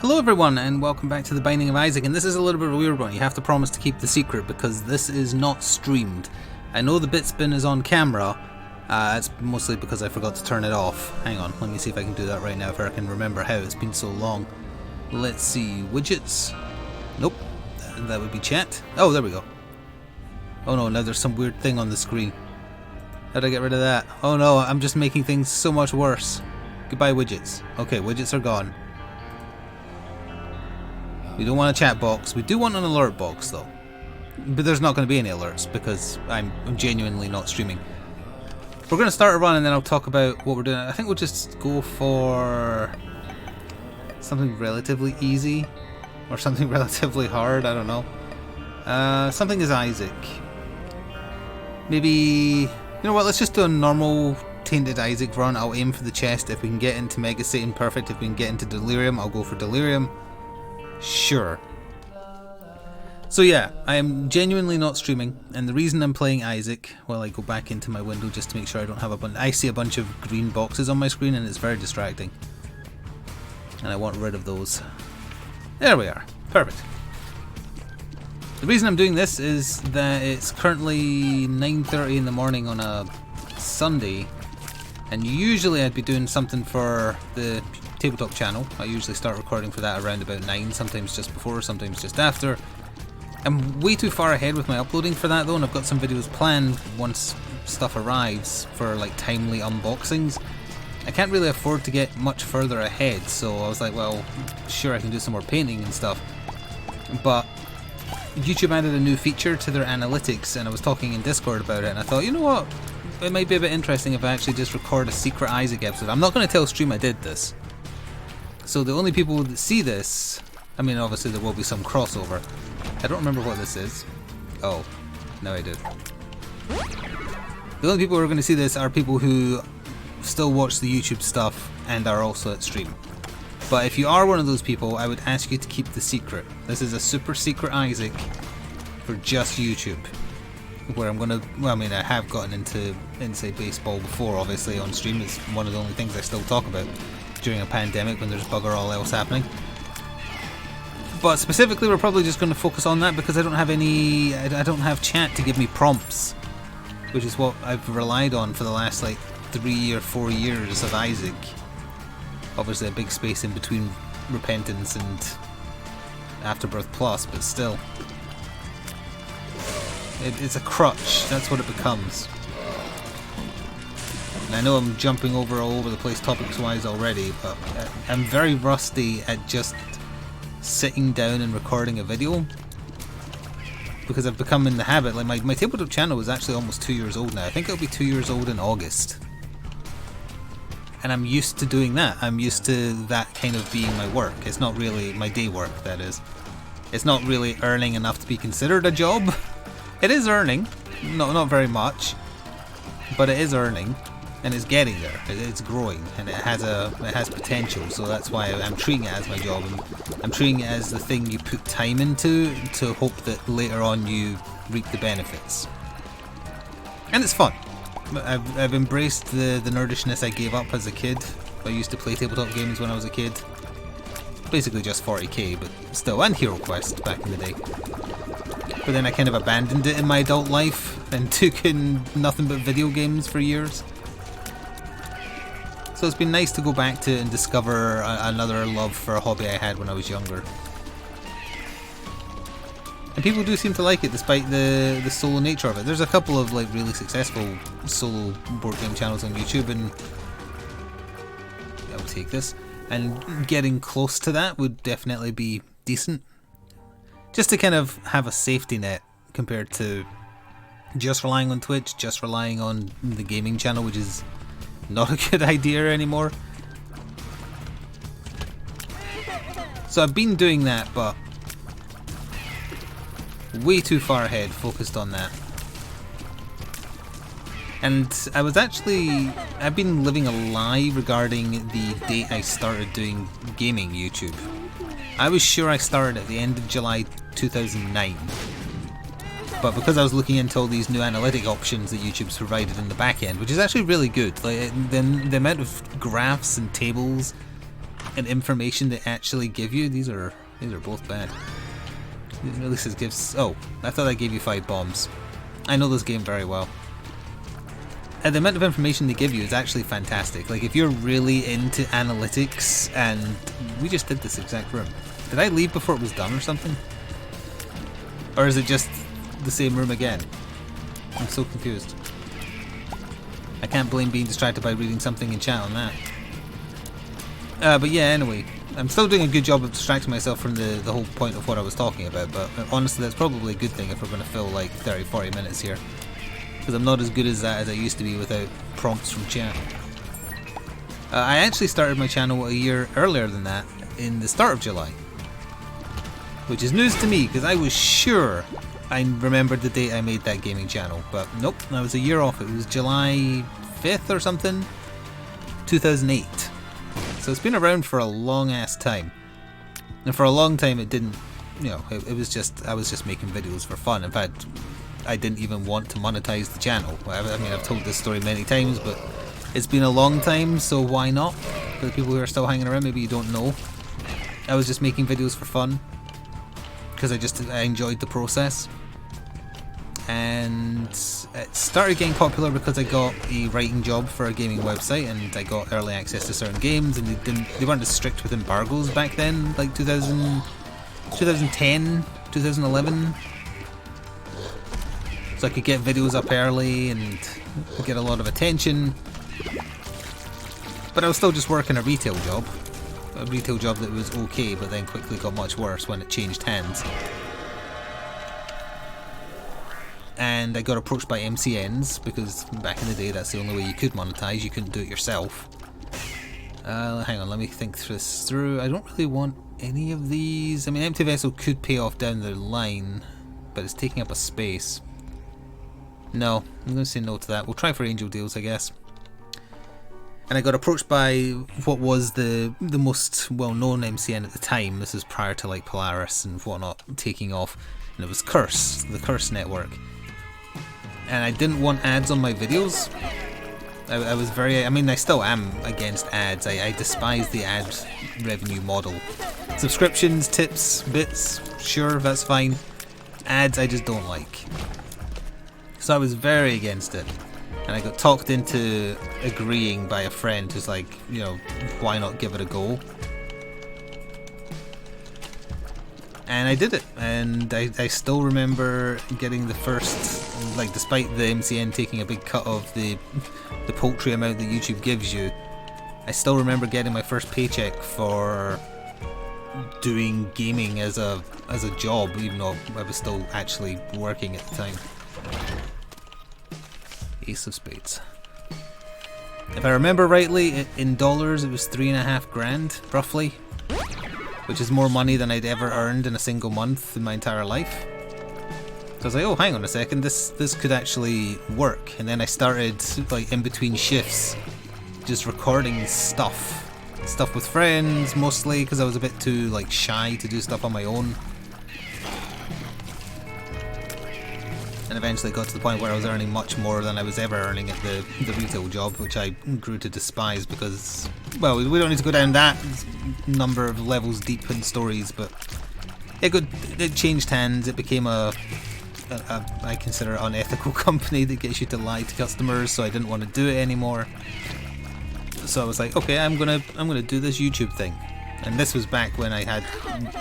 Hello everyone and welcome back to The Binding of Isaac, and this is a little bit of a weird one. You have to promise to keep the secret because this is not streamed. I know the bit spin is on camera, it's mostly because I forgot to turn it off. Hang on, let me see if I can do that right now, if I can remember how. It's been so long. Let's see, widgets. Nope, that would be chat. Oh, there we go. Oh no, now there's some weird thing on the screen. How do I get rid of that? Oh no, I'm just making things so much worse. Goodbye widgets. Okay, widgets are gone. We don't want a chat box. We do want an alert box though. But there's not going to be any alerts because I'm genuinely not streaming. We're going to start a run and then I'll talk about what we're doing. I think we'll just go for something relatively easy or something relatively hard. I don't know. Something is Isaac. Maybe, you know what, let's just do a normal Tainted Isaac run. I'll aim for the chest. If we can get into Mega Satan, perfect. If we can get into Delirium, I'll go for Delirium. Sure. So yeah, I am genuinely not streaming, and the reason I'm playing Isaac, while I go back into my window just to make sure I don't have a bunch, I see a bunch of green boxes on my screen and it's very distracting. And I want rid of those. There we are. Perfect. The reason I'm doing this is that it's currently 9:30 in the morning on a Sunday, and usually I'd be doing something for the tabletop channel. I usually start recording for that around about 9, sometimes just before, sometimes just after. I'm way too far ahead with my uploading for that though, and I've got some videos planned once stuff arrives for like timely unboxings. I can't really afford to get much further ahead, so I was like, well, sure, I can do some more painting and stuff. But YouTube added a new feature to their analytics, and I was talking in Discord about it, and I thought, you know what, it might be a bit interesting if I actually just record a secret Isaac episode. I'm not going to tell stream I did this. So the only people that see this, I mean obviously there will be some crossover. I don't remember what this is. Oh, no I did. The only people who are going to see this are people who still watch the YouTube stuff and are also at stream. But if you are one of those people, I would ask you to keep the secret. This is a super secret Isaac for just YouTube. Where I'm going to, well I mean I have gotten into Inside Baseball before obviously on stream. It's one of the only things I still talk about during a pandemic when there's bugger all else happening. But specifically we're probably just going to focus on that because I don't have chat to give me prompts, which is what I've relied on for the last like 3 or 4 years of Isaac. Obviously a big space in between Repentance and Afterbirth Plus, but still. It's a crutch, that's what it becomes. And I know I'm jumping all over the place topics wise already, but I'm very rusty at just sitting down and recording a video. Because I've become in the habit, like my tabletop channel is actually almost 2 years old now. I think it'll be 2 years old in August. And I'm used to doing that. I'm used to that kind of being my work. It's not really my day work, that is. It's not really earning enough to be considered a job. It is earning, not very much, but it is earning. And it's getting there. It's growing, and it has potential. So that's why I'm treating it as my job, and I'm treating it as the thing you put time into to hope that later on you reap the benefits. And it's fun. I've embraced the nerdishness I gave up as a kid. I used to play tabletop games when I was a kid. Basically just 40k, but still, and Hero Quest back in the day. But then I kind of abandoned it in my adult life and took in nothing but video games for years. So it's been nice to go back to and discover another love for a hobby I had when I was younger. And people do seem to like it despite the solo nature of it. There's a couple of like really successful solo board game channels on YouTube, and I'll take this. And getting close to that would definitely be decent. Just to kind of have a safety net compared to just relying on Twitch, just relying on the gaming channel, which is not a good idea anymore. So I've been doing that, but way too far ahead, focused on that. And I've been living a lie regarding the date I started doing gaming YouTube. I was sure I started at the end of July 2009. But because I was looking into all these new analytic options that YouTube's provided in the back end, which is actually really good, like the amount of graphs and tables and information they actually give you. These are both bad. It releases gives. Oh, I thought I gave you 5 bombs. I know this game very well. And the amount of information they give you is actually fantastic. Like if you're really into analytics, and we just did this exact room. Did I leave before it was done or something? Or is it just the same room again? I'm so confused. I can't blame being distracted by reading something in chat on that. But yeah, anyway. I'm still doing a good job of distracting myself from the whole point of what I was talking about, but honestly that's probably a good thing if we're going to fill like 30-40 minutes here. Because I'm not as good as that as I used to be without prompts from chat. I actually started my channel a year earlier than that, in the start of July. Which is news to me, because I was sure I remembered the date I made that gaming channel, but nope, I was a year off. It was July 5th or something, 2008. So it's been around for a long ass time. And for a long time it didn't, you know, it was just, I was just making videos for fun. In fact, I didn't even want to monetize the channel. I mean, I've told this story many times, but it's been a long time, so why not? For the people who are still hanging around, maybe you don't know. I was just making videos for fun. Because I enjoyed the process. And it started getting popular because I got a writing job for a gaming website, and I got early access to certain games, and they weren't as strict with embargoes back then, like 2010, 2011. So I could get videos up early and get a lot of attention. But I was still just working a retail job that was okay, but then quickly got much worse when it changed hands. And I got approached by MCNs, because back in the day that's the only way you could monetize, you couldn't do it yourself. Hang on, let me think this through. I don't really want any of these. I mean, Empty Vessel could pay off down the line, but it's taking up a space. No, I'm going to say no to that. We'll try for Angel Deals, I guess. And I got approached by what was the most well-known MCN at the time. This is prior to like Polaris and whatnot taking off, and it was Curse, the Curse network. And I didn't want ads on my videos. I was very, I mean I still am against ads. I despise the ad revenue model. Subscriptions, tips, bits, sure, that's fine. Ads I just don't like. So I was very against it. And I got talked into agreeing by a friend who's like, you know, why not give it a go? And I did it, and I still remember getting the first, like despite the MCN taking a big cut of the paltry amount that YouTube gives you, I still remember getting my first paycheck for doing gaming as a job, even though I was still actually working at the time. Ace of Spades. If I remember rightly, in dollars it was 3.5 grand, roughly. Which is more money than I'd ever earned in a single month in my entire life. So I was like, oh, hang on a second, this could actually work. And then I started, like, in between shifts, just recording stuff with friends, mostly, because I was a bit too, like, shy to do stuff on my own. And eventually got to the point where I was earning much more than I was ever earning at the retail job, which I grew to despise because, well, we don't need to go down that number of levels deep in stories, but it changed hands. It became a I consider it unethical company that gets you to lie to customers, so I didn't want to do it anymore. So I was like, okay, I'm gonna do this YouTube thing. And this was back when I had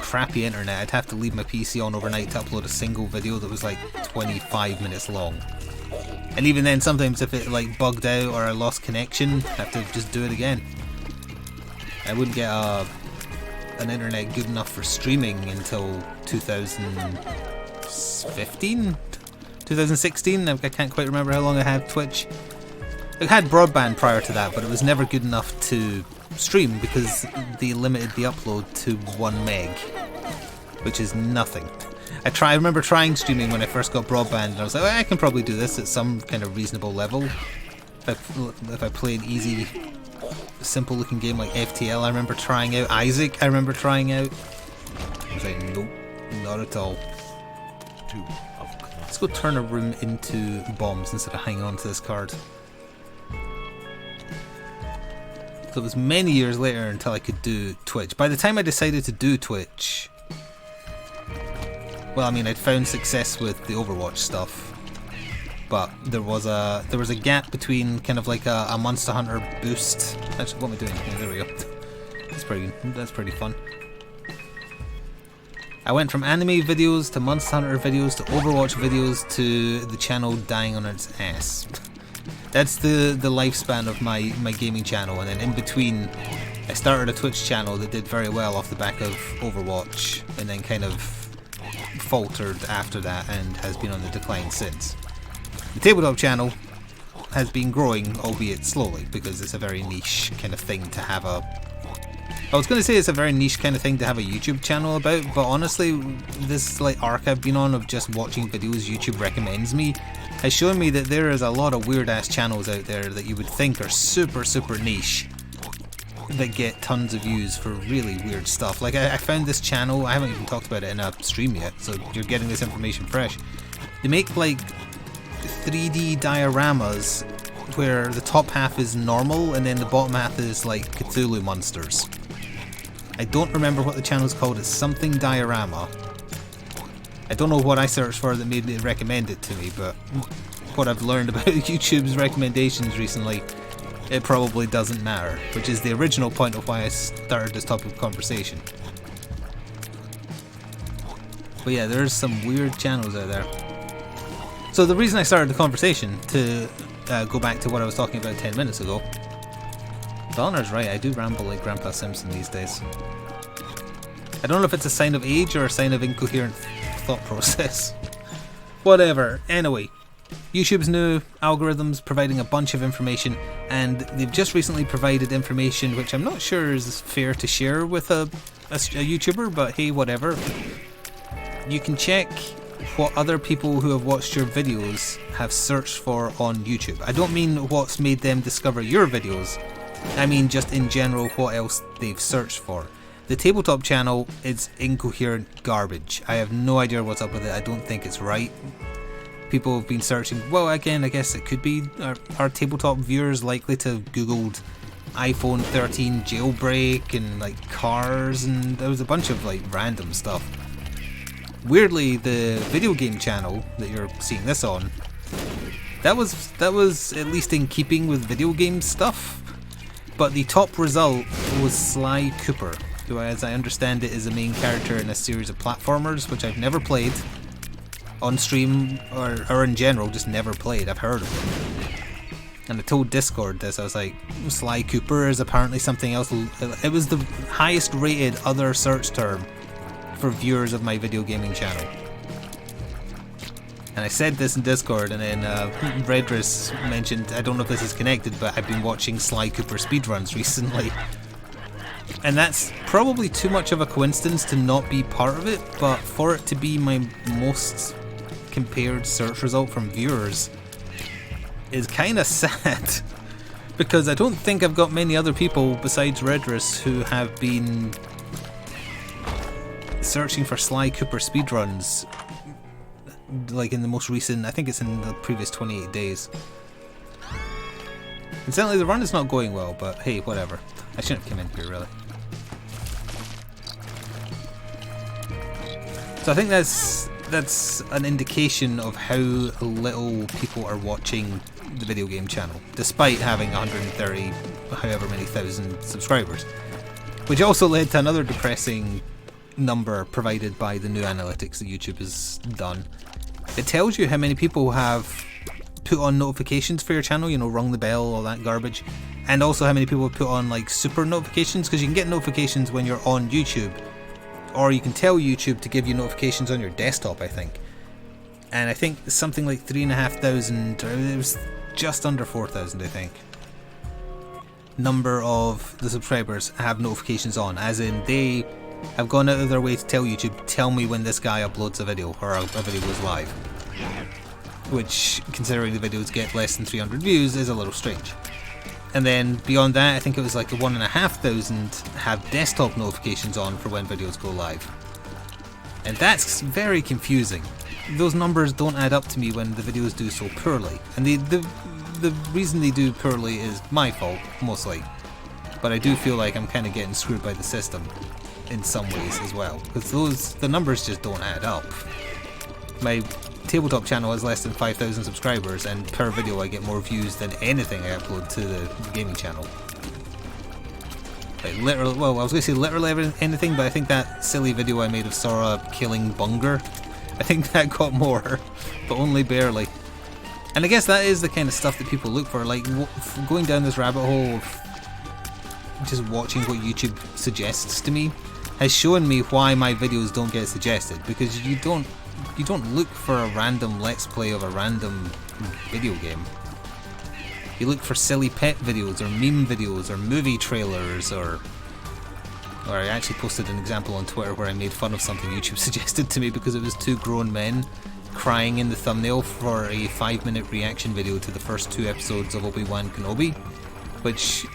crappy internet. I'd have to leave my PC on overnight to upload a single video that was like 25 minutes long. And even then, sometimes if it like bugged out or I lost connection, I'd have to just do it again. I wouldn't get an internet good enough for streaming until 2015? 2016? I can't quite remember how long I had Twitch. I had broadband prior to that, but it was never good enough to stream because they limited the upload to 1 meg, which is nothing. I remember trying streaming when I first got broadband, and I was like, well, I can probably do this at some kind of reasonable level. If I play an easy, simple looking game like FTL, I remember trying out. Isaac, I remember trying out. I was like, nope, not at all. Let's go turn a room into bombs instead of hanging on to this card. So it was many years later until I could do Twitch. By the time I decided to do Twitch, well, I mean, I'd found success with the Overwatch stuff, but there was a gap between kind of like a Monster Hunter boost. Actually, what am I doing? Yeah, there we go. That's pretty fun. I went from anime videos to Monster Hunter videos to Overwatch videos to the channel dying on its ass. That's the lifespan of my gaming channel, and then in between I started a Twitch channel that did very well off the back of Overwatch, and then kind of faltered after that and has been on the decline since. The tabletop channel has been growing, albeit slowly, because it's a very niche kind of thing to have a... I was going to say it's a very niche kind of thing to have a YouTube channel about, but honestly, this like arc I've been on of just watching videos YouTube recommends me has shown me that there is a lot of weird ass channels out there that you would think are super niche that get tons of views for really weird stuff. Like I found this channel, I haven't even talked about it in a stream yet, so you're getting this information fresh. They make like 3D dioramas where the top half is normal and then the bottom half is like Cthulhu monsters. I don't remember what the channel's called, it's something diorama. I don't know what I searched for that made it recommend it to me, but what I've learned about YouTube's recommendations recently, it probably doesn't matter, which is the original point of why I started this topic of conversation. But yeah, there's some weird channels out there. So the reason I started the conversation, to go back to what I was talking about 10 minutes ago, Donner's right, I do ramble like Grandpa Simpson these days. I don't know if it's a sign of age or a sign of incoherent thought process. Whatever. Anyway, YouTube's new algorithms providing a bunch of information, and they've just recently provided information which I'm not sure is fair to share with a YouTuber, but hey, whatever. You can check what other people who have watched your videos have searched for on YouTube. I don't mean what's made them discover your videos, I mean just in general what else they've searched for. The tabletop channel is incoherent garbage. I have no idea what's up with it. I don't think it's right. People have been searching, well again I guess it could be, are tabletop viewers likely to googled iPhone 13 jailbreak and like cars, and there was a bunch of like random stuff. Weirdly, the video game channel that you're seeing this on, that was at least in keeping with video game stuff, but the top result was Sly Cooper, who as I understand it is the main character in a series of platformers which I've never played on stream or in general, just never played. I've heard of them. And I told Discord this, I was like, Sly Cooper is apparently something else. It was the highest rated other search term for viewers of my video gaming channel. And I said this in Discord, and then Redris mentioned, I don't know if this is connected, but I've been watching Sly Cooper speedruns recently. And that's probably too much of a coincidence to not be part of it, but for it to be my most compared search result from viewers is kind of sad. Because I don't think I've got many other people besides Redris who have been searching for Sly Cooper speedruns like in the most recent, I think it's in the previous 28 days. Incidentally, the run is not going well, but hey, whatever. I shouldn't have come in here, really. So I think that's an indication of how little people are watching the video game channel, despite having 130, however many thousand subscribers. Which also led to another depressing number provided by the new analytics that YouTube has done. It tells you how many people have put on notifications for your channel, you know, rung the bell, all that garbage, and also how many people have put on like super notifications, because you can get notifications when you're on YouTube, or you can tell YouTube to give you notifications on your desktop, I think. And I think something like 3,500, or it was just under 4,000, I think, number of the subscribers have notifications on, as in they have gone out of their way to tell YouTube, tell me when this guy uploads a video, or a video goes live. Which, considering the videos get less than 300 views, is a little strange. And then beyond that, I think it was like 1,500 have desktop notifications on for when videos go live. And that's very confusing. Those numbers don't add up to me when the videos do so poorly. And the reason they do poorly is my fault, mostly. but I do feel like I'm kind of getting screwed by the system in some ways as well, because the numbers just don't add up. My tabletop channel has less than 5,000 subscribers, and per video I get more views than anything I upload to the gaming channel. Like literally, well, I was going to say literally anything, but I think that silly video I made of Sora killing Bunger, I think that got more, but only barely. And I guess that is the kind of stuff that people look for, like going down this rabbit hole of just watching what YouTube suggests to me has shown me why my videos don't get suggested, because you don't look for a random let's play of a random video game. You look for silly pet videos or meme videos or movie trailers, or I actually posted an example on Twitter where I made fun of something YouTube suggested to me because it was two grown men crying in the thumbnail for a 5-minute reaction video to the first 2 episodes of Obi-Wan Kenobi, which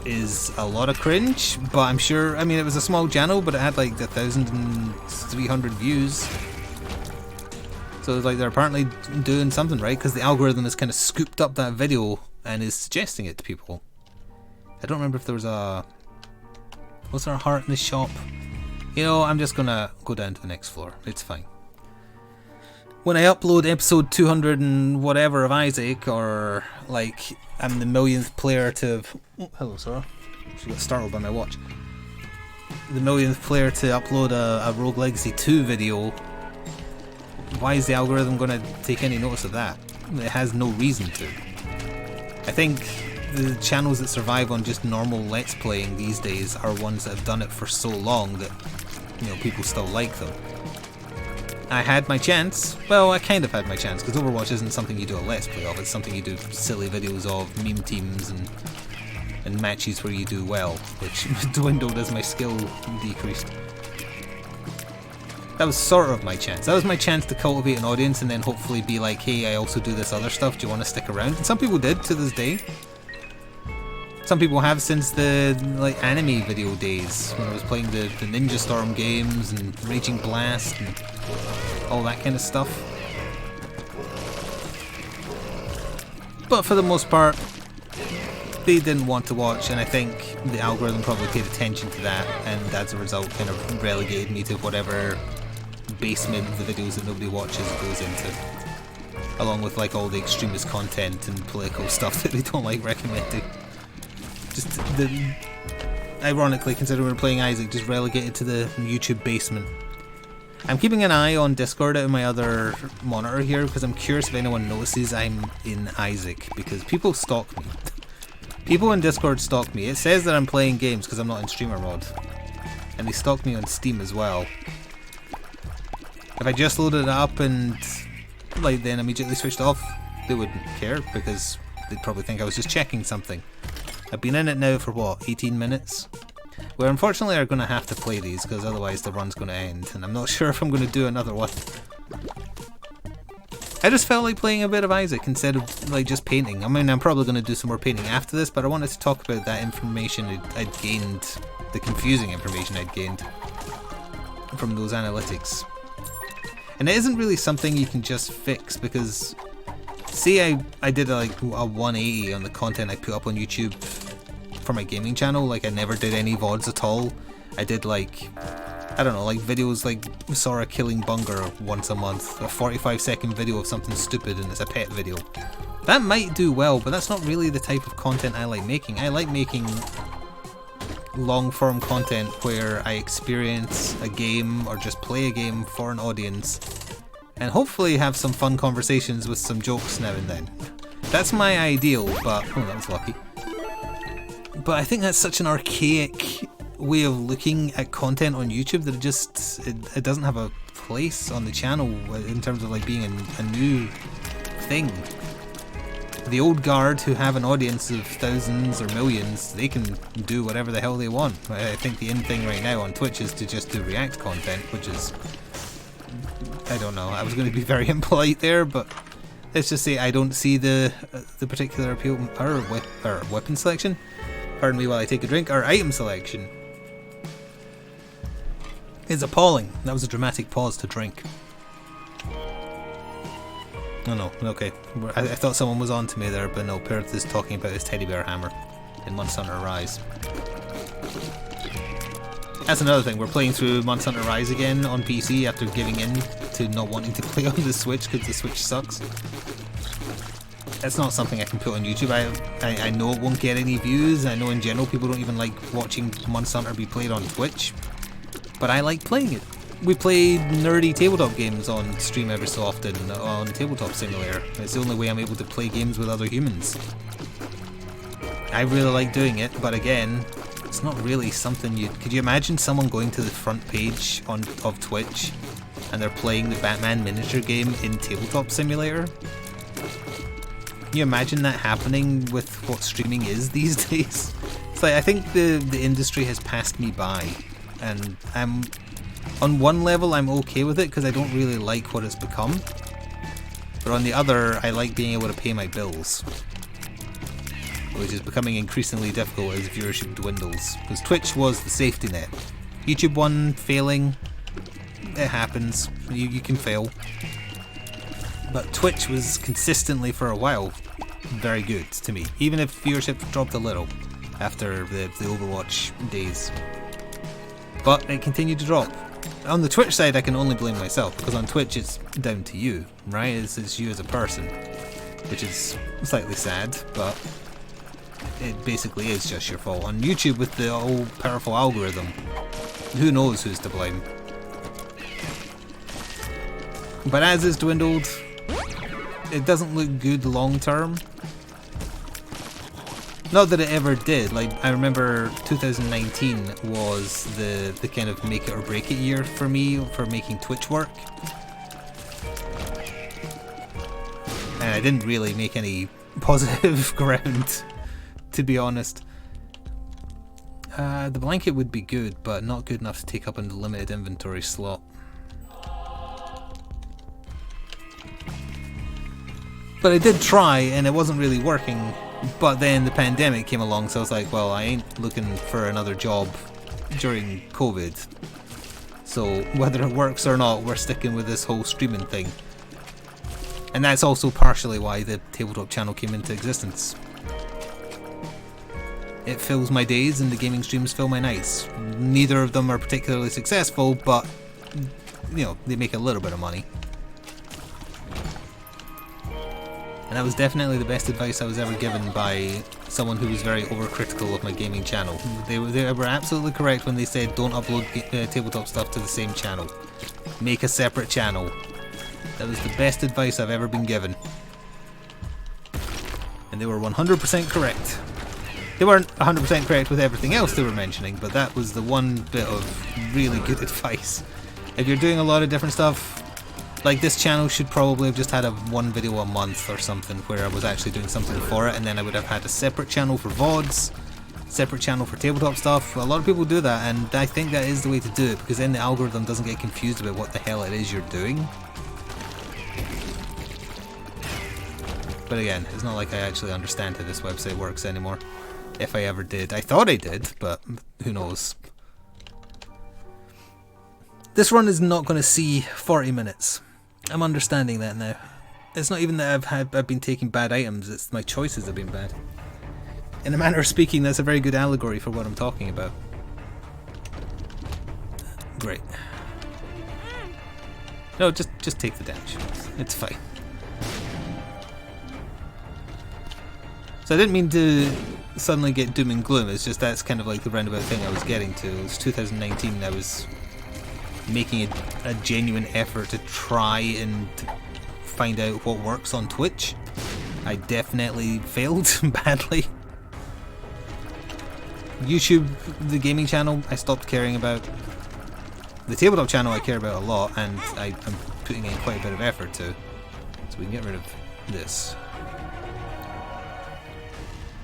is a lot of cringe, but I'm sure, I mean, it was a small channel, but it had like 1,300 views. So it's like they're apparently doing something right, because the algorithm has kind of scooped up that video and is suggesting it to people. I don't remember if there was was there a heart in the shop? You know, I'm just gonna go down to the next floor. It's fine. When I upload episode 200 and whatever of Isaac, or like I'm the millionth player to... Oh, hello, Sarah. She got startled by my watch. The millionth player to upload a Rogue Legacy 2 video, why is the algorithm going to take any notice of that? It has no reason to. I think the channels that survive on just normal Let's Playing these days are ones that have done it for so long that, you know, people still like them. I had my chance. Well, I kind of had my chance, because Overwatch isn't something you do a Let's Play of, it's something you do silly videos of, meme teams and matches where you do well, which dwindled as my skill decreased. That was sort of my chance. That was my chance to cultivate an audience and then hopefully be like, hey, I also do this other stuff, do you want to stick around? And some people did to this day. Some people have since the like anime video days, when I was playing the Ninja Storm games and Raging Blast and all that kind of stuff. But for the most part, they didn't want to watch, and I think the algorithm probably paid attention to that, and as a result kind of relegated me to whatever basement of the videos that nobody watches goes into, along with like all the extremist content and political stuff that they don't like recommending. Just ironically, considering we're playing Isaac, just relegated to the YouTube basement. I'm keeping an eye on Discord out of my other monitor here because I'm curious if anyone notices I'm in Isaac, because people stalk me. People in Discord stalk me. It says that I'm playing games because I'm not in streamer mode, and they stalk me on Steam as well. If I just loaded it up and like then immediately switched off, they wouldn't care because they'd probably think I was just checking something. I've been in it now for what, 18 minutes? We unfortunately are going to have to play these because otherwise the run's going to end, and I'm not sure if I'm going to do another one. I just felt like playing a bit of Isaac instead of like just painting. I mean, I'm probably going to do some more painting after this, but I wanted to talk about that information I'd gained, the confusing information I'd gained from those analytics. And it isn't really something you can just fix, because say I did like a 180 on the content I put up on YouTube for my gaming channel, like I never did any VODs at all. I did like, I don't know, like videos like Sora killing Bunger once a month, a 45-second video of something stupid and it's a pet video. That might do well, but that's not really the type of content I like making. I like making long-form content where I experience a game or just play a game for an audience and hopefully have some fun conversations with some jokes now and then. That's my ideal, but... oh, that was lucky. But I think that's such an archaic way of looking at content on YouTube that it doesn't have a place on the channel in terms of like being a new thing. The old guard who have an audience of thousands or millions, they can do whatever the hell they want. I think the in thing right now on Twitch is to just do React content, which is... I don't know, I was going to be very impolite there, but let's just say I don't see the particular appeal, or weapon selection. Pardon me while I take a drink. Our item selection is appalling. That was a dramatic pause to drink. Oh no, okay. I thought someone was on to me there, but no, Perth is talking about his teddy bear hammer in Monster Hunter Rise. That's another thing, we're playing through Monster Hunter Rise again on PC after giving in to not wanting to play on the Switch because the Switch sucks. That's not something I can put on YouTube. I know it won't get any views. I know in general people don't even like watching Monster Hunter be played on Twitch, but I like playing it. We play nerdy tabletop games on stream every so often on Tabletop Simulator. It's the only way I'm able to play games with other humans. I really like doing it, but again, it's not really something you... Could you imagine someone going to the front page of Twitch and they're playing the Batman miniature game in Tabletop Simulator? Can you imagine that happening with what streaming is these days? It's like, I think the industry has passed me by, and on one level I'm okay with it because I don't really like what it's become, but on the other I like being able to pay my bills, which is becoming increasingly difficult as viewership dwindles, because Twitch was the safety net. YouTube one failing, it happens, you can fail, but Twitch was consistently for a while very good to me, even if viewership dropped a little after the Overwatch days, but it continued to drop. On the Twitch side I can only blame myself, because on Twitch it's down to you, right? It's you as a person, which is slightly sad, but it basically is just your fault. On YouTube with the all powerful algorithm, who knows who's to blame. But as it's dwindled, it doesn't look good long term. Not that it ever did. Like, I remember 2019 was the kind of make it or break it year for me for making Twitch work. And I didn't really make any positive ground, to be honest. The blanket would be good, but not good enough to take up a limited inventory slot. But I did try, and it wasn't really working. But then the pandemic came along, so I was like, well, I ain't looking for another job during COVID. So whether it works or not, we're sticking with this whole streaming thing. And that's also partially why the tabletop channel came into existence. It fills my days and the gaming streams fill my nights. Neither of them are particularly successful, but, you know, they make a little bit of money. And that was definitely the best advice I was ever given by someone who was very overcritical of my gaming channel. They were absolutely correct when they said don't upload tabletop stuff to the same channel. Make a separate channel. That was the best advice I've ever been given. And they were 100% correct. They weren't 100% correct with everything else they were mentioning, but that was the one bit of really good advice. If you're doing a lot of different stuff, like this channel should probably have just had one video a month or something where I was actually doing something for it, and then I would have had a separate channel for VODs, separate channel for tabletop stuff. A lot of people do that, and I think that is the way to do it, because then the algorithm doesn't get confused about what the hell it is you're doing. But again, it's not like I actually understand how this website works anymore. If I ever did. I thought I did, but who knows. This run is not going to see 40 minutes. I'm understanding that now. It's not even that I've been taking bad items, it's my choices have been bad. In a manner of speaking, that's a very good allegory for what I'm talking about. Great. No, just take the damage. It's fine. So I didn't mean to suddenly get doom and gloom, it's just that's kind of like the roundabout thing I was getting to. It was 2019, I was making a genuine effort to try and find out what works on Twitch. I definitely failed badly. YouTube, the gaming channel, I stopped caring about. The tabletop channel I care about a lot, and I'm putting in quite a bit of effort to. So we can get rid of this.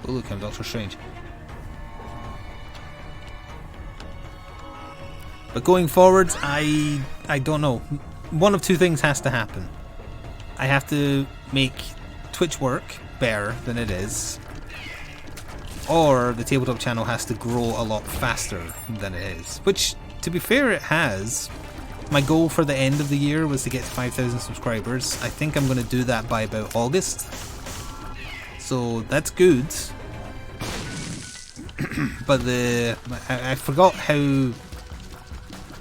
Oh look, I'm Doctor Strange. But going forwards, I don't know. One of two things has to happen. I have to make Twitch work better than it is, or the tabletop channel has to grow a lot faster than it is. Which, to be fair, it has. My goal for the end of the year was to get to 5,000 subscribers. I think I'm going to do that by about August. So that's good. But I forgot how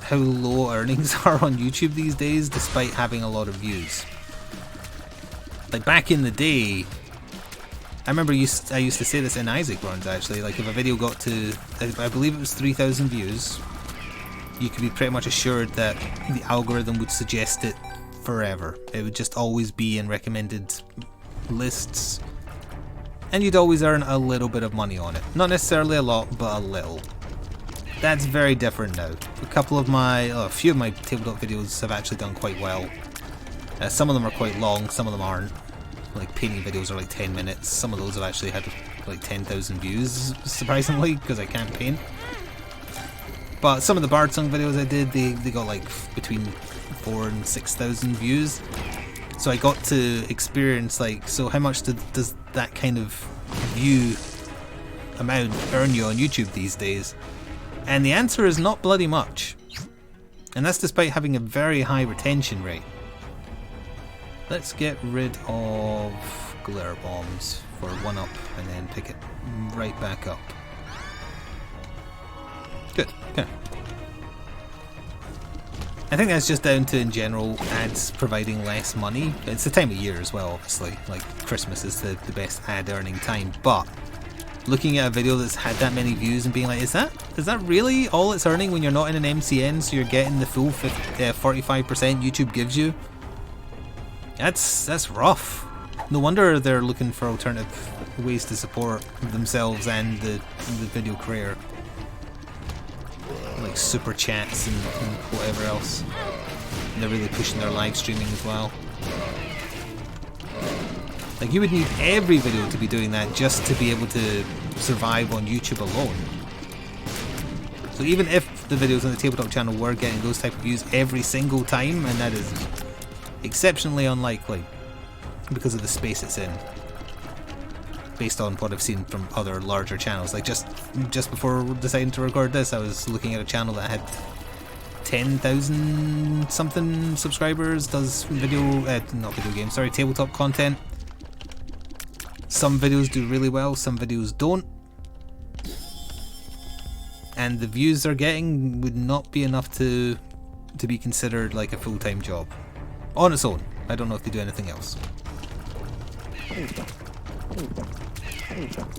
how low earnings are on YouTube these days, despite having a lot of views. Like back in the day, I remember I used to say this in Isaac runs actually, like if a video got to, I believe it was 3,000 views, you could be pretty much assured that the algorithm would suggest it forever. It would just always be in recommended lists, and you'd always earn a little bit of money on it. Not necessarily a lot, but a little. That's very different now. A few of my tabletop videos have actually done quite well. Some of them are quite long, some of them aren't. Like painting videos are like 10 minutes. Some of those have actually had like 10,000 views, surprisingly, because I can't paint. But some of the Bard Song videos I did, they got like between 4,000 and 6,000 views. So I got to experience like, so how much does that kind of view amount earn you on YouTube these days? And the answer is not bloody much. And that's despite having a very high retention rate. Let's get rid of glare bombs for 1-up and then pick it right back up. Good, okay. I think that's just down to, in general, ads providing less money. It's the time of year as well, obviously. Like, Christmas is the best ad earning time, but looking at a video that's had that many views and being like, is that really all it's earning when you're not in an MCN, so you're getting the full 45% YouTube gives you? That's rough. No wonder they're looking for alternative ways to support themselves and the video creator. Like super chats and whatever else. And they're really pushing their live streaming as well. Like you would need every video to be doing that just to be able to survive on YouTube alone. So even if the videos on the tabletop channel were getting those type of views every single time, and that is exceptionally unlikely because of the space it's in, based on what I've seen from other larger channels. Like just before deciding to record this, I was looking at a channel that had 10,000 something subscribers, does tabletop content. Some videos do really well, some videos don't. And the views they're getting would not be enough to be considered like a full-time job. On its own. I don't know if they do anything else.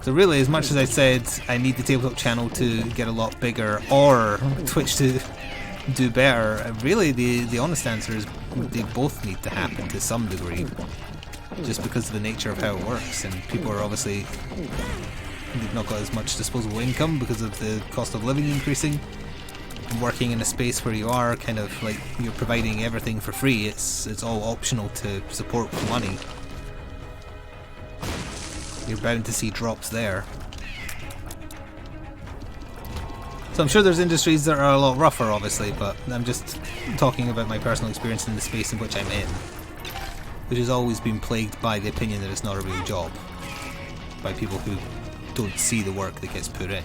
So really, as much as I said I need the tabletop channel to get a lot bigger or Twitch to do better, really the honest answer is they both need to happen to some degree, just because of the nature of how it works. And people are obviously, they've not got as much disposable income because of the cost of living increasing. And working in a space where you are kind of like you're providing everything for free, it's all optional to support with money. You're bound to see drops there. So I'm sure there's industries that are a lot rougher, obviously, but I'm just talking about my personal experience in the space in which I'm in, which has always been plagued by the opinion that it's not a real job, by people who don't see the work that gets put in.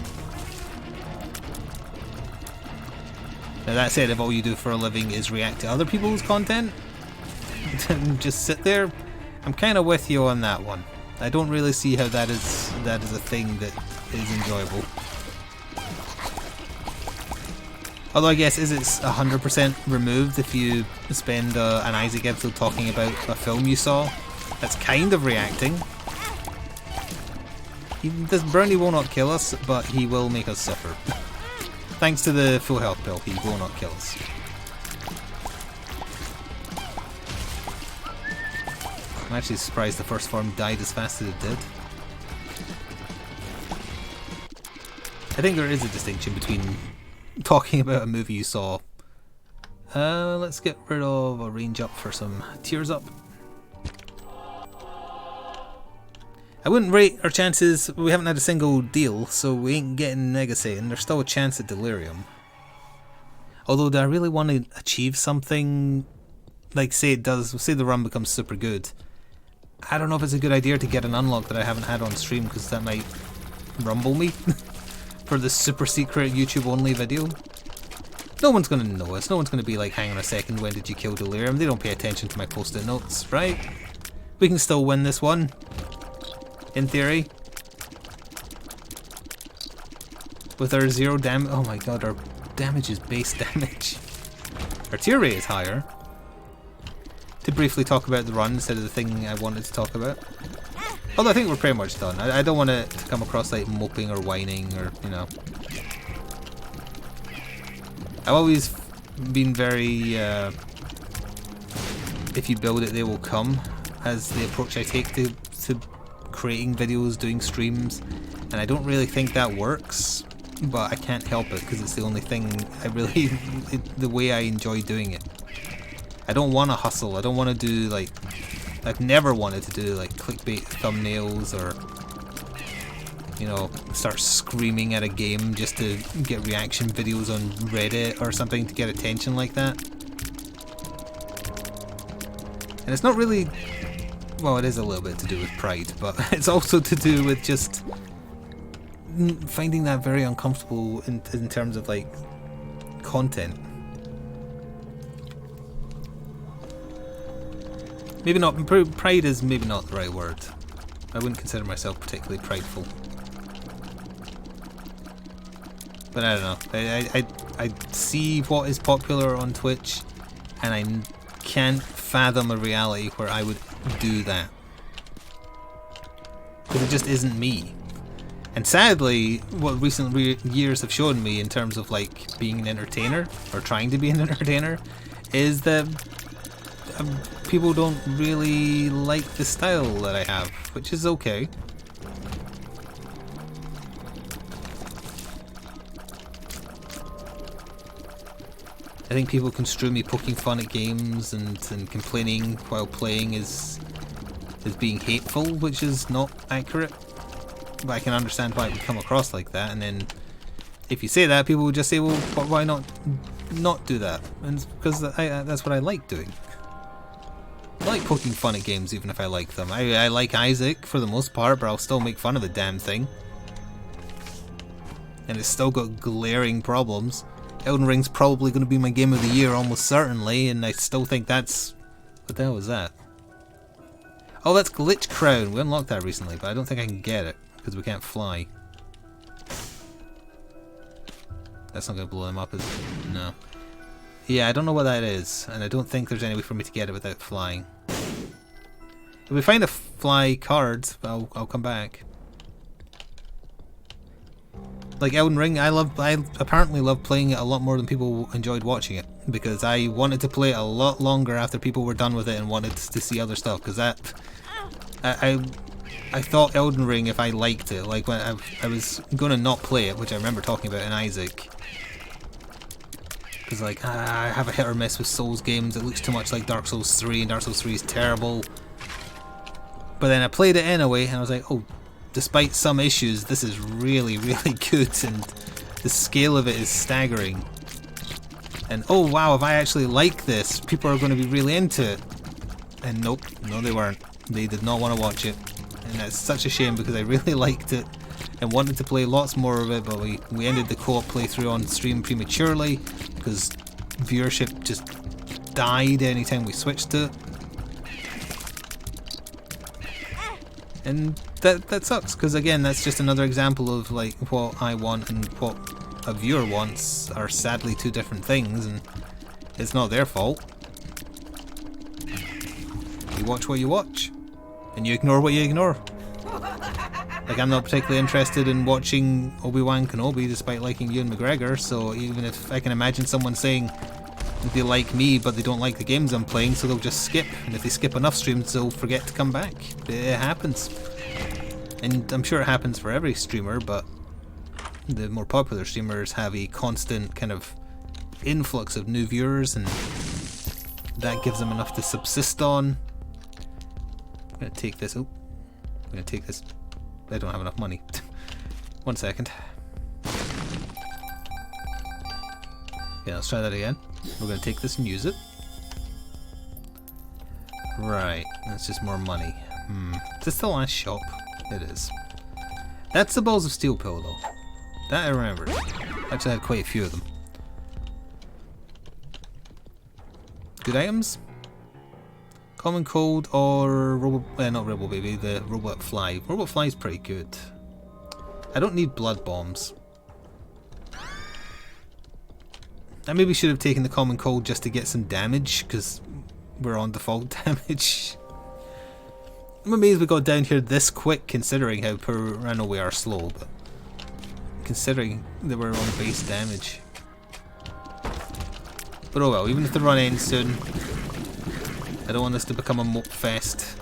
Now that said, if all you do for a living is react to other people's content and just sit there, I'm kind of with you on that one. I don't really see how that is a thing that is enjoyable. Although I guess, is it 100% removed if you spend an Isaac episode talking about a film you saw? That's kind of reacting. This brownie will not kill us, but he will make us suffer. Thanks to the full health pill, he will not kill us. I'm actually surprised the first form died as fast as it did. I think there is a distinction between talking about a movie you saw. Let's get rid of a range up for some tears up. I wouldn't rate our chances. We haven't had a single deal, so we ain't getting Negasate, there's still a chance at Delirium. Although, do I really want to achieve something? Like, say the run becomes super good. I don't know if it's a good idea to get an unlock that I haven't had on stream, because that might rumble me for the super secret YouTube only video. No one's going to know us. No one's going to be like, hang on a second, when did you kill Delirium? They don't pay attention to my post-it notes, right? We can still win this one. In theory. With our 0 damage. Oh my god, our damage is base damage. Our tier rate is higher. To briefly talk about the run instead of the thing I wanted to talk about. Although I think we're pretty much done. I don't want it to come across like moping or whining or, you know. I've always been very, if you build it, they will come, as the approach I take to creating videos, doing streams. And I don't really think that works, but I can't help it because it's the only thing I really, the way I enjoy doing it. I don't want to hustle. I don't want to do like, I've never wanted to do like clickbait thumbnails or, you know, start screaming at a game just to get reaction videos on Reddit or something to get attention like that. And it's not really, well, it is a little bit to do with pride, but it's also to do with just finding that very uncomfortable in terms of like content. Maybe not, pride is maybe not the right word. I wouldn't consider myself particularly prideful. But I don't know, I see what is popular on Twitch and I can't fathom a reality where I would do that. Because it just isn't me. And sadly, what recent years have shown me in terms of like being an entertainer, or trying to be an entertainer, is that people don't really like the style that I have, which is okay. I think people construe me poking fun at games and complaining while playing as being hateful, which is not accurate. But I can understand why it would come across like that, and then if you say that, people would just say, well, why not do that? And it's because that's what I like doing. I like poking fun at games even if I like them. I like Isaac for the most part, but I'll still make fun of the damn thing. And it's still got glaring problems. Elden Ring's probably going to be my game of the year almost certainly, and I still think that's... What the hell was that? Oh, that's Glitch Crown. We unlocked that recently, but I don't think I can get it because we can't fly. That's not going to blow him up, is it? No. Yeah, I don't know what that is, and I don't think there's any way for me to get it without flying. If we find a fly card, I'll come back. Like Elden Ring, I apparently love playing it a lot more than people enjoyed watching it, because I wanted to play it a lot longer after people were done with it and wanted to see other stuff, because that... I thought Elden Ring, if I liked it, like when I was going to not play it, which I remember talking about in Isaac, because like, I have a hit or miss with Souls games, it looks too much like Dark Souls 3, and Dark Souls 3 is terrible. But then I played it anyway, and I was like, oh, despite some issues, this is really, really good, and the scale of it is staggering. And oh wow, if I actually like this, people are going to be really into it. And nope, no they weren't. They did not want to watch it. And that's such a shame because I really liked it and wanted to play lots more of it, but we ended the co-op playthrough on stream prematurely because viewership just died anytime we switched to it. And that sucks, because again, that's just another example of like what I want and what a viewer wants are sadly two different things, and it's not their fault. You watch what you watch, and you ignore what you ignore. Like, I'm not particularly interested in watching Obi-Wan Kenobi despite liking Ewan McGregor, so even if I can imagine someone saying they like me but they don't like the games I'm playing, so they'll just skip, and if they skip enough streams they'll forget to come back. It happens. And I'm sure it happens for every streamer, but the more popular streamers have a constant kind of influx of new viewers, and that gives them enough to subsist on. I'm gonna take this. Oh, I'm gonna take this. I don't have enough money. 1 second. Yeah, let's try that again. We're gonna take this and use it. Right, that's just more money. Is this the last shop? It is. That's the Balls of Steel pill though. That I remember. Actually, I had quite a few of them. Good items? Common Cold or not Robo Baby, the Robot Fly. Robot Fly is pretty good. I don't need blood bombs. I maybe should have taken the common cold just to get some damage, because we're on default damage. I'm amazed we got down here this quick, considering how poor. I know we are slow, but considering that we're on base damage. But oh well, even if the run ends soon, I don't want this to become a mope fest.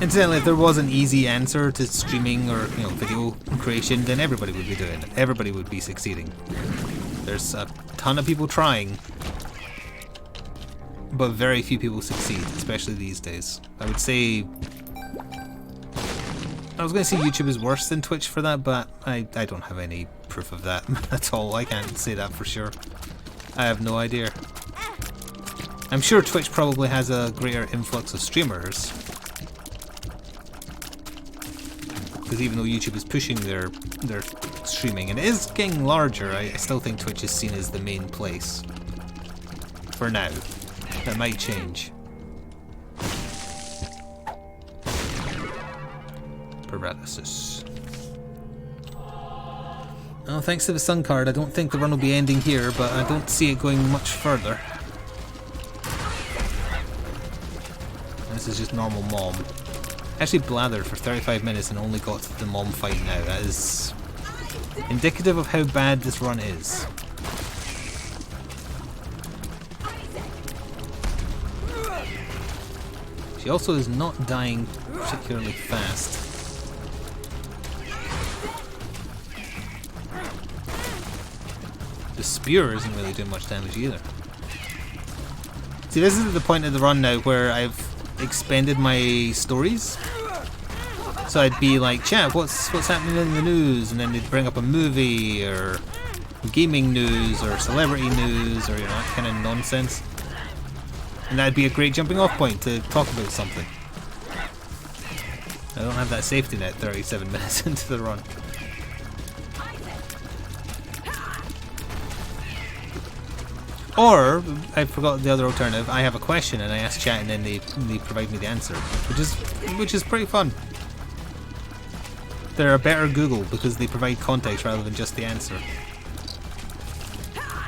Incidentally, if there was an easy answer to streaming or video creation, then everybody would be doing it. Everybody would be succeeding. There's a ton of people trying, but very few people succeed, especially these days. I would say, I was going to say YouTube is worse than Twitch for that, but I don't have any proof of that at all. I can't say that for sure. I have no idea. I'm sure Twitch probably has a greater influx of streamers, because even though YouTube is pushing their streaming and it is getting larger, I still think Twitch is seen as the main place for now. That might change. Paralysis. Oh, thanks to the sun card, I don't think the run will be ending here, but I don't see it going much further. This is just normal mom. I actually blathered for 35 minutes and only got to the mom fight now. That is indicative of how bad this run is. She also is not dying particularly fast. The spear isn't really doing much damage either. See, this is the point of the run now where I've expended my stories. So I'd be like, chat, what's happening in the news? And then they'd bring up a movie or gaming news or celebrity news or that kind of nonsense. And that'd be a great jumping off point to talk about something. I don't have that safety net 37 minutes into the run. Or, I forgot the other alternative, I have a question and I ask chat and then they provide me the answer. Which is pretty fun. They're a better Google because they provide context rather than just the answer.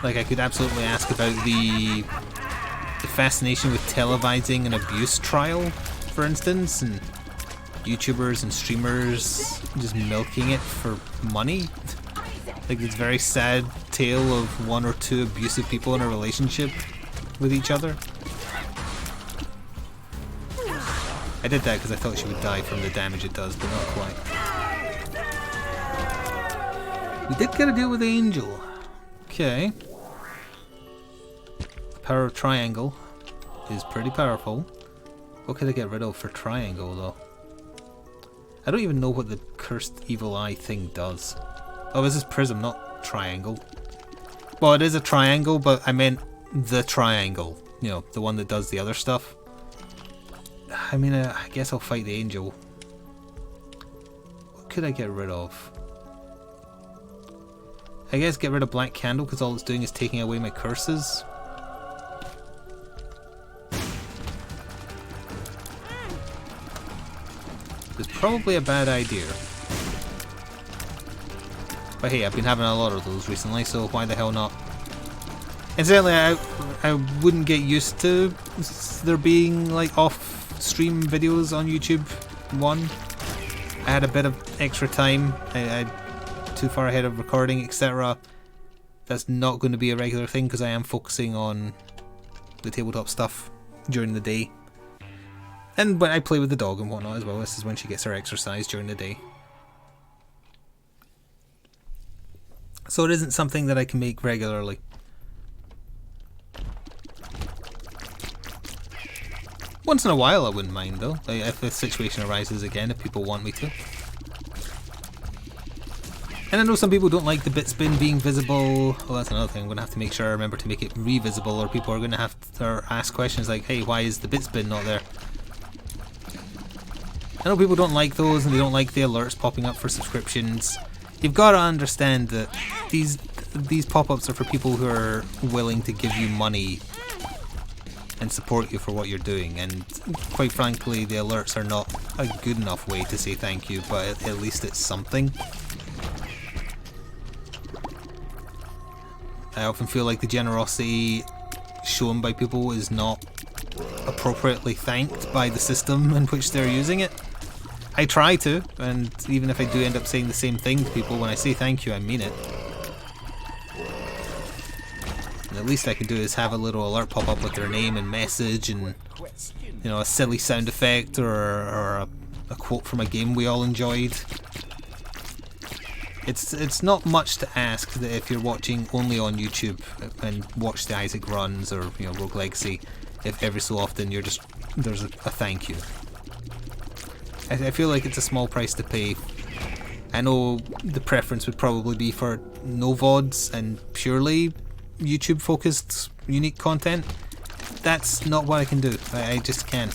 Like, I could absolutely ask about the fascination with televising an abuse trial, for instance, and YouTubers and streamers just milking it for money. Like this very sad tale of one or two abusive people in a relationship with each other. I did that because I thought she would die from the damage it does, but not quite. We did get a deal with the angel. Okay. The power of triangle is pretty powerful. What could I get rid of for triangle though? I don't even know what the cursed evil eye thing does. Oh, this is prism, not triangle. Well, it is a triangle, but I meant the triangle. You know, the one that does the other stuff. I mean, I guess I'll fight the angel. What could I get rid of? I guess get rid of Black Candle, because all it's doing is taking away my curses. It's probably a bad idea. But hey, I've been having a lot of those recently, so why the hell not? Incidentally, I wouldn't get used to there being like off-stream videos on YouTube. One, I had a bit of extra time. I too far ahead of recording, etc. That's not going to be a regular thing because I am focusing on the tabletop stuff during the day. And when I play with the dog and whatnot as well, this is when she gets her exercise during the day. So it isn't something that I can make regularly. Once in a while I wouldn't mind though, like if the situation arises again, if people want me to. And I know some people don't like the bit spin being visible. Well, that's another thing. I'm going to have to make sure I remember to make it revisible, or people are going to have to ask questions like, hey, why is the bit spin not there? I know people don't like those, and they don't like the alerts popping up for subscriptions. You've got to understand that these pop-ups are for people who are willing to give you money and support you for what you're doing, and quite frankly the alerts are not a good enough way to say thank you, but at least it's something. I often feel like the generosity shown by people is not appropriately thanked by the system in which they're using it. I try to, and even if I do end up saying the same thing to people, when I say thank you, I mean it. And the least I can do is have a little alert pop up with their name and message and, you know, a silly sound effect or a quote from a game we all enjoyed. It's not much to ask that if you're watching only on YouTube and watch the Isaac runs or, you know, Rogue Legacy, if every so often there's a thank you. I feel like it's a small price to pay. I know the preference would probably be for no VODs and purely YouTube focused unique content. That's not what I can do. I just can't.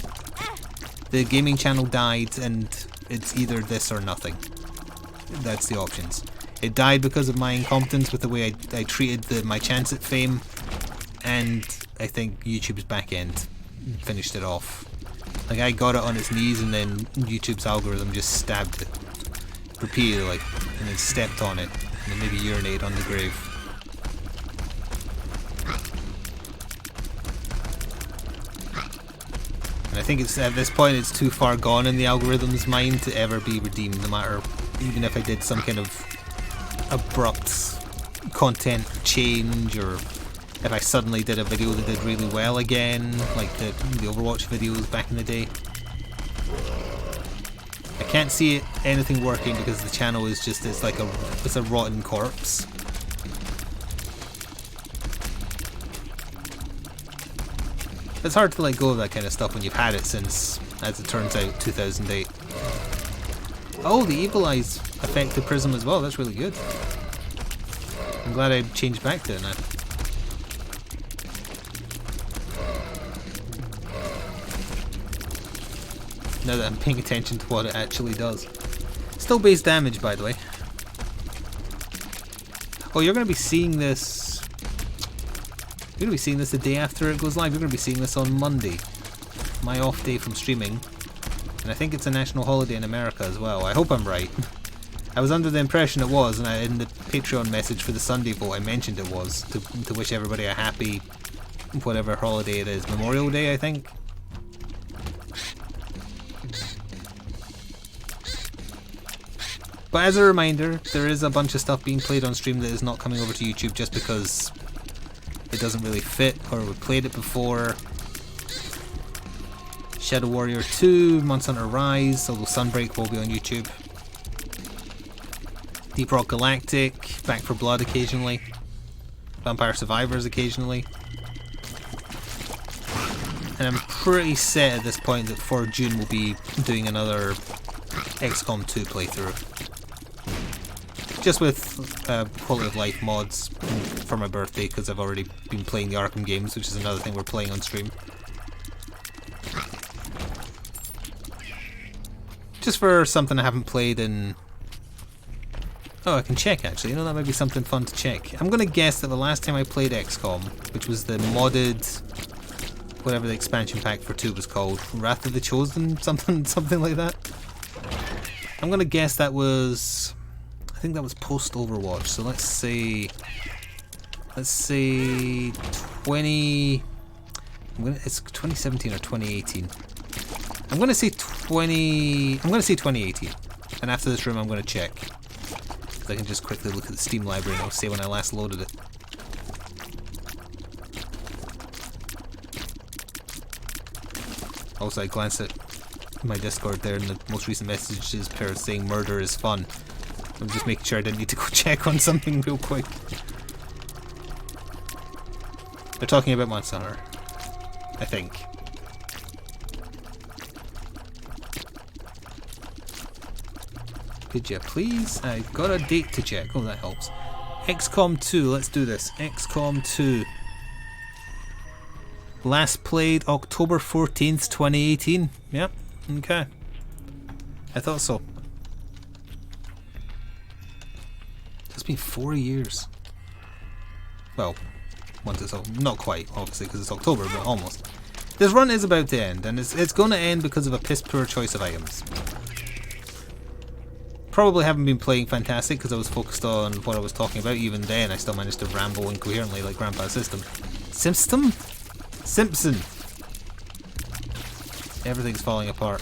The gaming channel died and it's either this or nothing. That's the options. It died because of my incompetence with the way I treated my chance at fame, and I think YouTube's back end finished it off. Like, I got it on its knees and then YouTube's algorithm just stabbed it repeatedly and then stepped on it and then maybe urinated on the grave. And I think it's at this point it's too far gone in the algorithm's mind to ever be redeemed, no matter, even if I did some kind of abrupt content change, or if I suddenly did a video that did really well again, like the Overwatch videos back in the day. I can't see anything working because the channel is just, it's a rotten corpse. It's hard to let go of that kind of stuff when you've had it since, as it turns out, 2008. Oh, the Evil Eyes affect the Prism as well, that's really good. I'm glad I changed back to it now. Now that I'm paying attention to what it actually does. Still base damage, by the way. Oh, you're going to be seeing this... You're going to be seeing this the day after it goes live. You're going to be seeing this on Monday. My off day from streaming. And I think it's a national holiday in America as well. I hope I'm right. I was under the impression it was, and in the Patreon message for the Sunday vote I mentioned it was, to wish everybody a happy, whatever holiday it is. Memorial Day, I think. But as a reminder, there is a bunch of stuff being played on stream that is not coming over to YouTube just because it doesn't really fit, or we played it before. Shadow Warrior 2, Monster Hunter Rise, although Sunbreak will be on YouTube. Deep Rock Galactic, Back for Blood occasionally. Vampire Survivors occasionally. And I'm pretty set at this point that for June we'll be doing another XCOM 2 playthrough. Just with quality of life mods for my birthday, because I've already been playing the Arkham games, which is another thing we're playing on stream. Just for something I haven't played in... Oh, I can check actually, you know, that might be something fun to check. I'm gonna guess that the last time I played XCOM, which was the modded... whatever the expansion pack for 2 was called, Wrath of the Chosen, something like that. I'm gonna guess that was... I think that was post Overwatch, so let's say 20... it's 2017 or 2018. I'm gonna say 2018. And after this room I'm gonna check. So I can just quickly look at the Steam library and I'll say when I last loaded it. Also, I glanced at my Discord there, and the most recent messages pair saying murder is fun. I'm just making sure I didn't need to go check on something real quick. They're talking about Monster Hunter, I think. Could you please? I've got a date to check. Oh, that helps. XCOM 2, let's do this. XCOM 2. Last played October 14th, 2018. Yep, okay. I thought so. It's been 4 years. Well, once it's not quite, obviously, because it's October, but almost. This run is about to end, and it's going to end because of a piss poor choice of items. probably haven't been playing fantastic because I was focused on what I was talking about. Even then, I still managed to ramble incoherently like Grandpa's system. Simpson? Simpson! Everything's falling apart.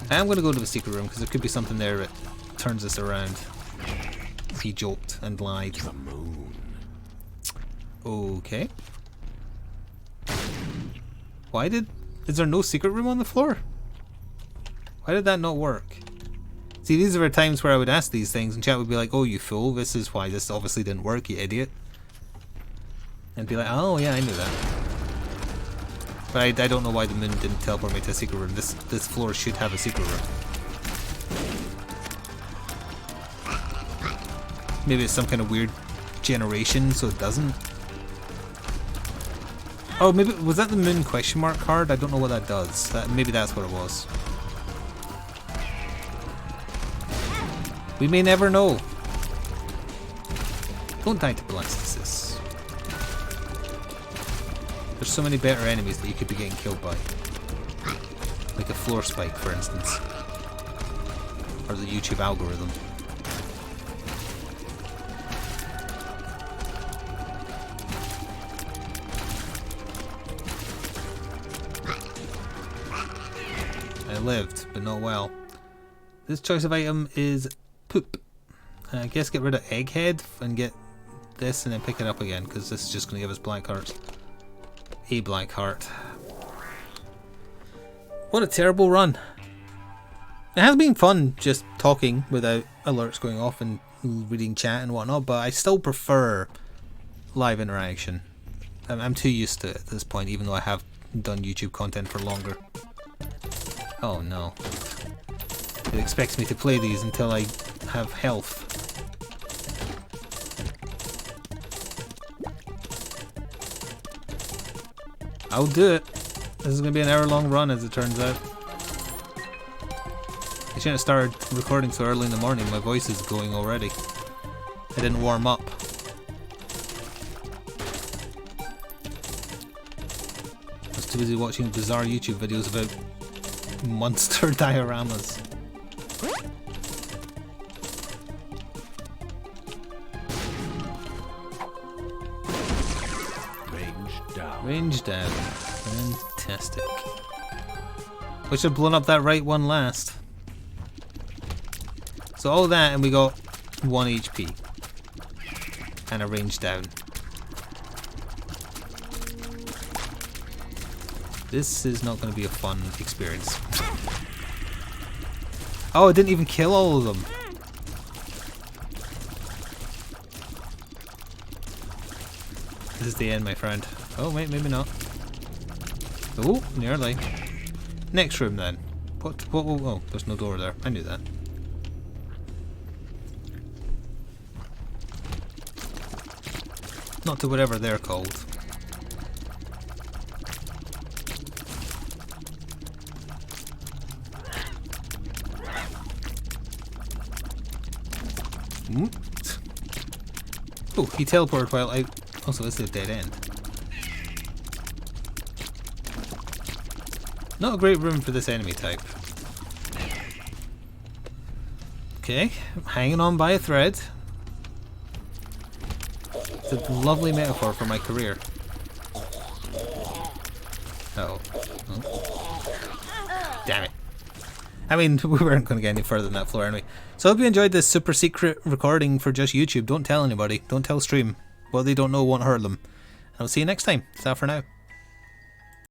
I'm going to go to the secret room because there could be something there that turns us around. He joked and lied. The moon. Okay. Is there no secret room on the floor? Why did that not work? See, these are the times where I would ask these things and chat would be like, oh, you fool, this is why this obviously didn't work, you idiot. And be like, oh yeah, I knew that. But I don't know why the moon didn't teleport me to a secret room. This floor should have a secret room. Maybe it's some kind of weird generation, so it doesn't. Oh, maybe was that the moon question mark card? I don't know what that does. Maybe that's what it was. We may never know. Don't die to blastocysts. There's so many better enemies that you could be getting killed by. Like a floor spike, for instance. Or the YouTube algorithm. I lived, but not well. This choice of item is poop. I guess get rid of Egghead and get this and then pick it up again, because this is just going to give us black hearts. A black heart. What a terrible run. It has been fun just talking without alerts going off and reading chat and whatnot, but I still prefer live interaction. I'm too used to it at this point, even though I have done YouTube content for longer. Oh no. It expects me to play these until I have health. I'll do it. This is going to be an hour-long run, as it turns out. I shouldn't have started recording so early in the morning. My voice is going already. I didn't warm up. I was too busy watching bizarre YouTube videos about monster dioramas. Range down. Fantastic. We should have blown up that right one last. So all that and we got 1 HP. And a range down. This is not going to be a fun experience. Oh, I didn't even kill all of them. This is the end, my friend. Oh, wait, maybe not. Oh, nearly. Next room, then. What? Oh, there's no door there. I knew that. Not to whatever they're called. Oh, he teleported while I... Also, this is a dead end. Not a great room for this enemy type. Okay, I'm hanging on by a thread. It's a lovely metaphor for my career. Uh-oh. Oh. Damn it. I mean, we weren't going to get any further than that floor anyway. So I hope you enjoyed this super secret recording for just YouTube. Don't tell anybody. Don't tell stream. What they don't know won't hurt them. And I'll see you next time. Ta for now.